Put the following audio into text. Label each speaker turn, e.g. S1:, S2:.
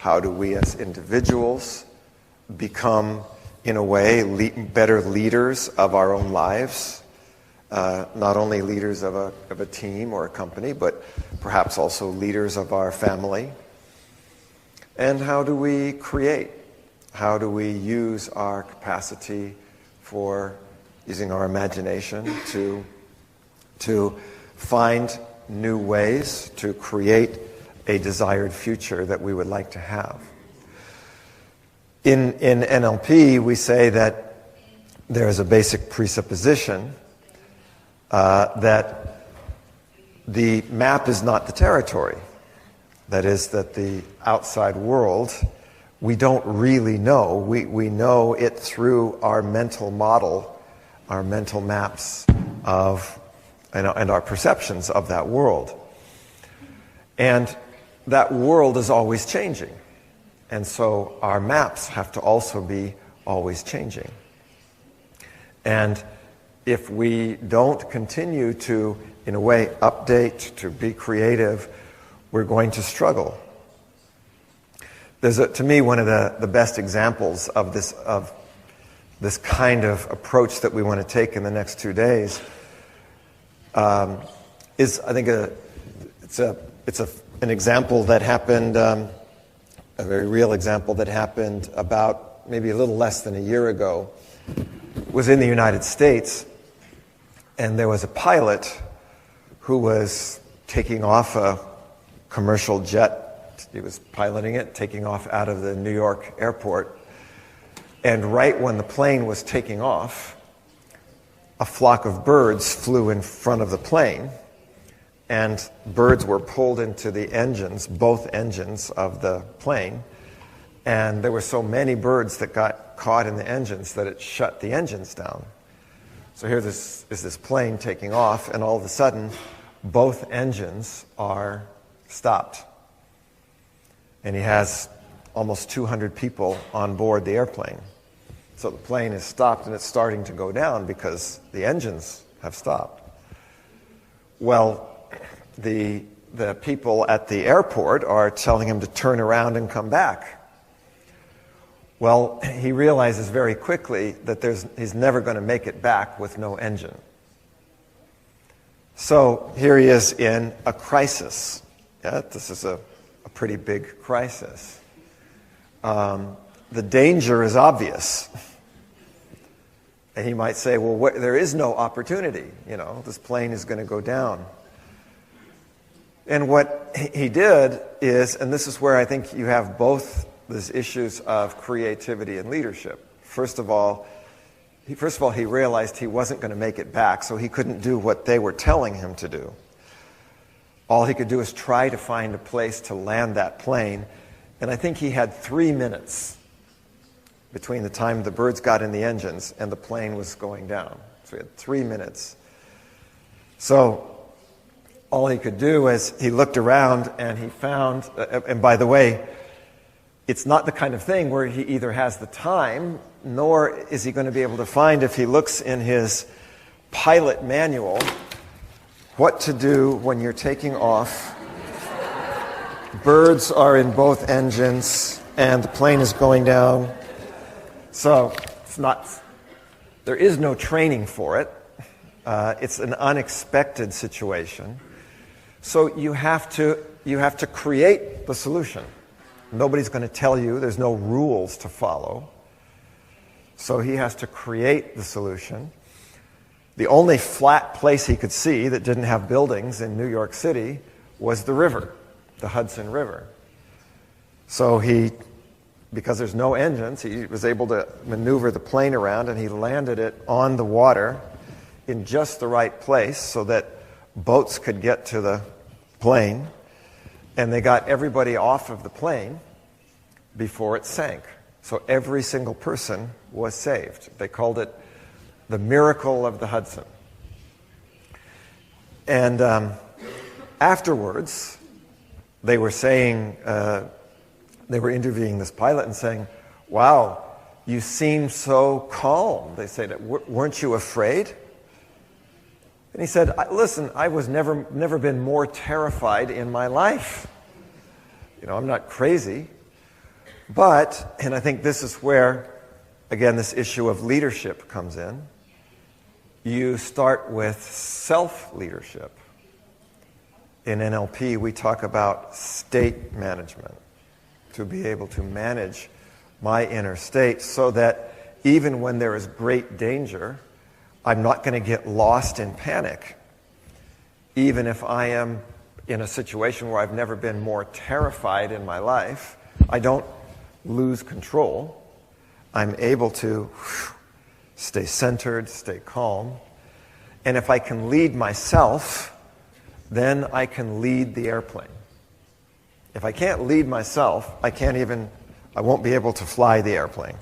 S1: How do we as individuals become, in a way, better leaders of our own lives? Not only leaders of a team or a company, but perhaps also leaders of our family. And how do we create? How do we use our capacity for using our imagination to find new ways to create a desired future that we would like to have? In NLP, we say that there is a basic presupposition that the map is not the territory. That is, that the outside world, we don't really know. We know it through our mental model, our mental maps of, and our perceptions of that world. And that world is always changing. And so our maps have to also be always changing. And if we don't continue to, in a way, update, to be creative, we're going to struggle. There's, to me, one of the best examples of this kind of approach that we want to take in the next 2 days is, I think, an example that happened, a very real example that happened about maybe a little less than a year ago. It was in the United States, and there was a pilot who was taking off a commercial jet. He was piloting it, taking off out of the New York airport. And right when the plane was taking off, a flock of birds flew in front of the plane, and birds were pulled into the engines, both engines of the plane. And there were so many birds that got caught in the engines that it shut the engines down. So here is this plane taking off, and all of a sudden, both engines are stopped. And he has almost 200 people on board the airplane. So the plane is stopped, and it's starting to go down because the engines have stopped. Well, the people at the airport are telling him to turn around and come back. Well, he realizes very quickly that he's never going to make it back with no engine. So here he is in a crisis. Yeah, this is a pretty big crisis. The danger is obvious. And he might say, well, there is no opportunity. This plane is going to go down. And what he did is, and this is where I think you have both these issues of creativity and leadership. First of all, he realized he wasn't going to make it back, so he couldn't do what they were telling him to do. All he could do is try to find a place to land that plane. And I think he had 3 minutes between the time the birds got in the engines and the plane was going down. So he had 3 minutes. So all he could do is he looked around and he found, and by the way, it's not the kind of thing where he either has the time, nor is he going to be able to find, if he looks in his pilot manual, what to do when you're taking off. Birds are in both engines, and the plane is going down. So there is no training for it. It's an unexpected situation. So you have to create the solution. Nobody's going to tell you. There's no rules to follow. So he has to create the solution. The only flat place he could see that didn't have buildings in New York City was the river, the Hudson River. So because there's no engines, he was able to maneuver the plane around, and he landed it on the water in just the right place so that boats could get to the plane, and they got everybody off of the plane before it sank. So every single person was saved. They called it the miracle of the Hudson. And afterwards, they were saying, they were interviewing this pilot and saying, wow, you seem so calm. They said, weren't you afraid? And he said, listen, I was never been more terrified in my life. I'm not crazy. But, and I think this is where, again, this issue of leadership comes in, you start with self-leadership. In NLP, we talk about state management, to be able to manage my inner state so that even when there is great danger, I'm not going to get lost in panic. Even if I am in a situation where I've never been more terrified in my life, I don't lose control. I'm able to stay centered, stay calm. And if I can lead myself, then I can lead the airplane. If I can't lead myself, I won't be able to fly the airplane.